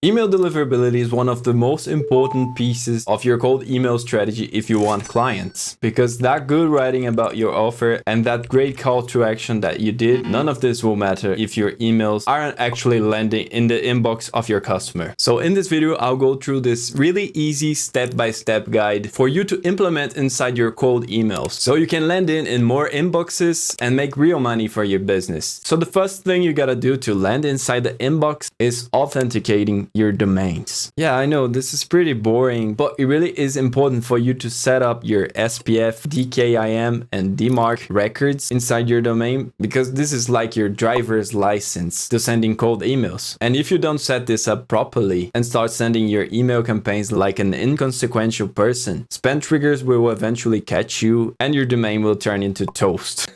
Email deliverability is one of the most important pieces of your cold email strategy if you want clients, because that good writing about your offer and that great call to action that you did, none of this will matter if your emails aren't actually landing in the inbox of your customer. So in this video, I'll go through this really easy step-by-step guide for you to implement inside your cold emails so you can land in more inboxes and make real money for your business. So the first thing you gotta do to land inside the inbox is authenticating your domains. Yeah, I know this is pretty boring, but it really is important for you to set up your SPF, DKIM, and DMARC records inside your domain, because this is like your driver's license to sending cold emails. And if you don't set this up properly and start sending your email campaigns like an inconsequential person, spam triggers will eventually catch you and your domain will turn into toast.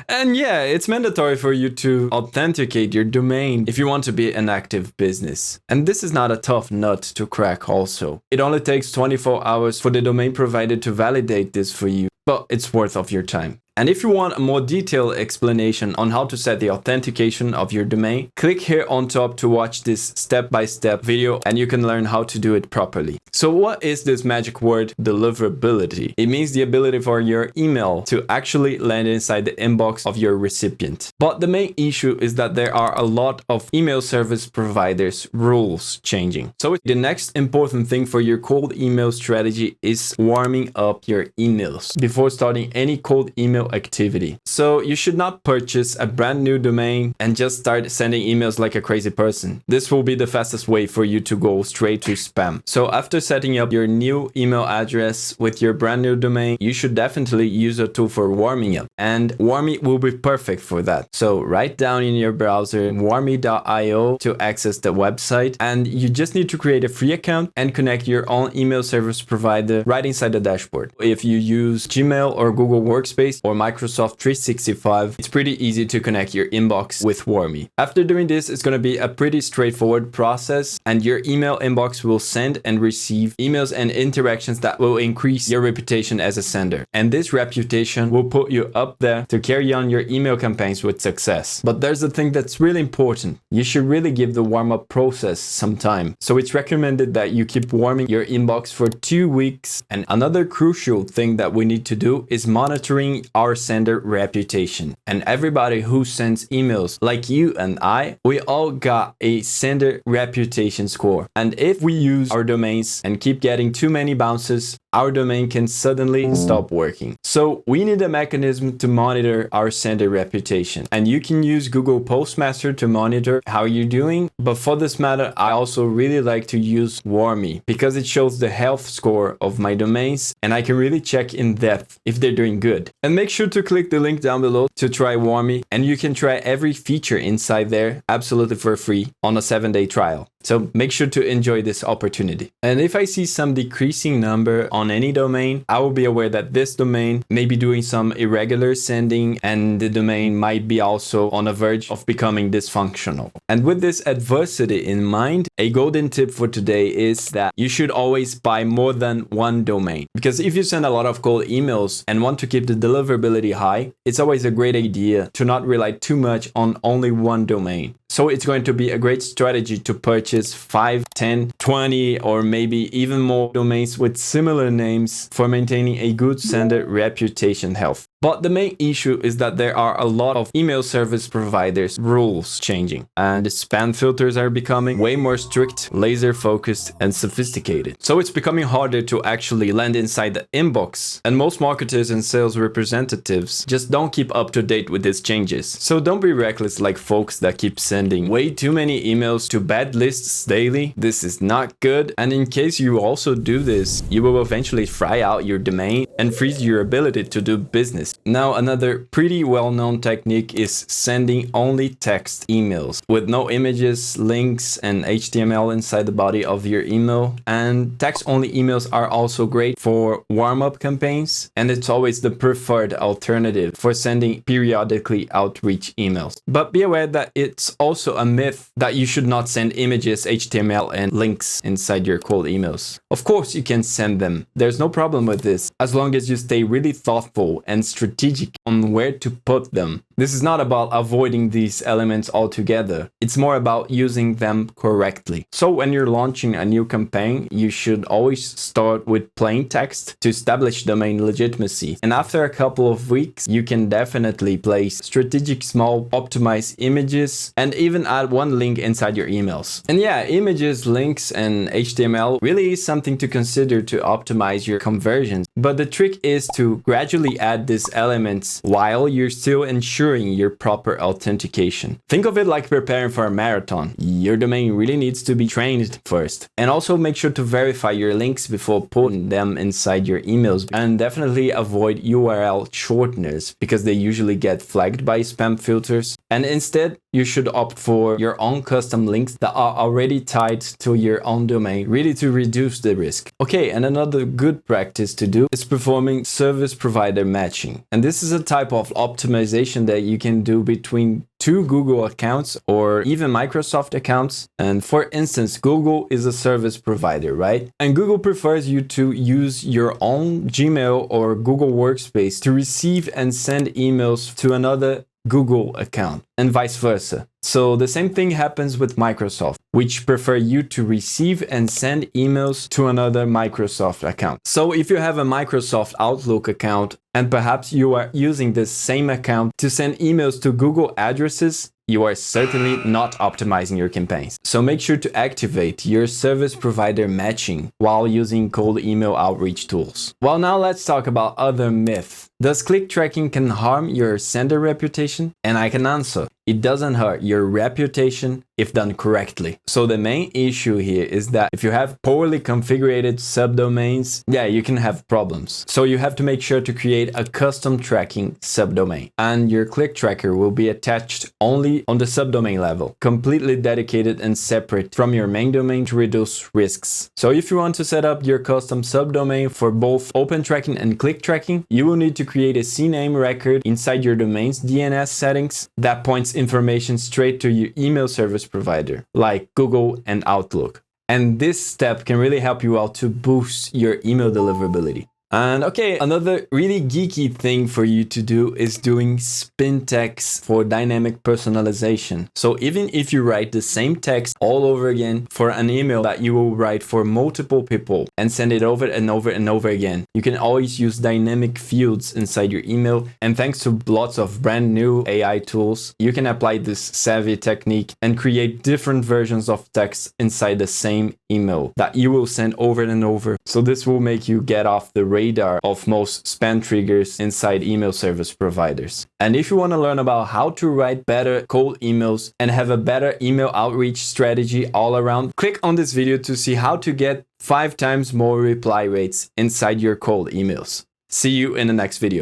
And yeah, it's mandatory for you to authenticate your domain if you want to be an active business. And this is not a tough nut to crack also. It only takes 24 hours for the domain provider to validate this for you, but it's worth of your time. And if you want a more detailed explanation on how to set the authentication of your domain, click here on top to watch this step-by-step video and you can learn how to do it properly. So what is this magic word deliverability? It means the ability for your email to actually land inside the inbox of your recipient. But the main issue is that there are a lot of email service providers rules changing. So the next important thing for your cold email strategy is warming up your emails before starting any cold email activity. So you should not purchase a brand new domain and just start sending emails like a crazy person. This will be the fastest way for you to go straight to spam. So after setting up your new email address with your brand new domain, you should definitely use a tool for warming up, and Warmy will be perfect for that. So write down in your browser warmy.io to access the website, and you just need to create a free account and connect your own email service provider right inside the dashboard. If you use Gmail or Google Workspace or Microsoft 365, it's pretty easy to connect your inbox with Warmy. After doing this, it's going to be a pretty straightforward process, and your email inbox will send and receive emails and interactions that will increase your reputation as a sender. And this reputation will put you up there to carry on your email campaigns with success. But there's a thing that's really important. You should really give the warm-up process some time. So it's recommended that you keep warming your inbox for 2 weeks. And another crucial thing that we need to do is monitoring our sender reputation. And everybody who sends emails, like you and I, we all got a sender reputation score. And if we use our domains and keep getting too many bounces, our domain can suddenly stop working. So we need a mechanism to monitor our sender reputation. And you can use Google Postmaster to monitor how you're doing. But for this matter, I also really like to use Warmy because it shows the health score of my domains and I can really check in depth if they're doing good. And make sure to click the link down below to try Warmy, and you can try every feature inside there absolutely for free on a 7-day trial. So make sure to enjoy this opportunity. And if I see some decreasing number on any domain, I will be aware that this domain may be doing some irregular sending and the domain might be also on the verge of becoming dysfunctional. And with this adversity in mind, a golden tip for today is that you should always buy more than one domain. Because if you send a lot of cold emails and want to keep the deliverability high, it's always a great idea to not rely too much on only one domain. So it's going to be a great strategy to purchase 5, 10, 20, or maybe even more domains with similar names for maintaining a good sender reputation health. But the main issue is that there are a lot of email service providers rules changing, and the spam filters are becoming way more strict, laser focused, and sophisticated. So it's becoming harder to actually land inside the inbox, and most marketers and sales representatives just don't keep up to date with these changes. So don't be reckless like folks that keep sending way too many emails to bad lists daily. This is not good, and in case you also do this, you will eventually fry out your domain and freeze your ability to do business. Now, another pretty well-known technique is sending only text emails with no images, links, and HTML inside the body of your email. And text-only emails are also great for warm-up campaigns, and it's always the preferred alternative for sending periodically outreach emails. But be aware that it's also a myth that you should not send images, HTML, and links inside your cold emails. Of course, you can send them. There's no problem with this, as long as you stay really thoughtful and strategic on where to put them. This is not about avoiding these elements altogether. It's more about using them correctly. So when you're launching a new campaign, you should always start with plain text to establish domain legitimacy. And after a couple of weeks, you can definitely place strategic small optimized images and even add one link inside your emails. And yeah, images, links, and HTML really is something to consider to optimize your conversions. But the trick is to gradually add these elements while you're still ensuring your proper authentication. Think of it like preparing for a marathon. Your domain really needs to be trained first. And also make sure to verify your links before putting them inside your emails. And definitely avoid URL shorteners because they usually get flagged by spam filters. And instead, you should opt for your own custom links that are already tied to your own domain, really to reduce the risk. Okay, and another good practice to do is performing service provider matching. And this is a type of optimization that you can do between two Google accounts or even Microsoft accounts. And for instance, Google is a service provider, right? And Google prefers you to use your own Gmail or Google Workspace to receive and send emails to another Google account and vice versa. So the same thing happens with Microsoft, which prefer you to receive and send emails to another Microsoft account. So if you have a Microsoft Outlook account and perhaps you are using this same account to send emails to Google addresses, you are certainly not optimizing your campaigns. So make sure to activate your service provider matching while using cold email outreach tools. Well, now let's talk about other myths. Does click tracking can harm your sender reputation? And I can answer. It doesn't hurt your reputation if done correctly. So the main issue here is that if you have poorly configured subdomains, you can have problems. So you have to make sure to create a custom tracking subdomain. And your click tracker will be attached only on the subdomain level, completely dedicated and separate from your main domain to reduce risks. So if you want to set up your custom subdomain for both open tracking and click tracking, you will need to create a CNAME record inside your domain's DNS settings that points information straight to your email service provider, like Google and Outlook. And this step can really help you out to boost your email deliverability. And okay, another really geeky thing for you to do is doing spin text for dynamic personalization. So even if you write the same text all over again for an email that you will write for multiple people and send it over and over and over again, you can always use dynamic fields inside your email. And thanks to lots of brand new AI tools, you can apply this savvy technique and create different versions of text inside the same email that you will send over and over. So this will make you get off the radar of most spam triggers inside email service providers. And if you want to learn about how to write better cold emails and have a better email outreach strategy all around, click on this video to see how to get 5 times more reply rates inside your cold emails. See you in the next video.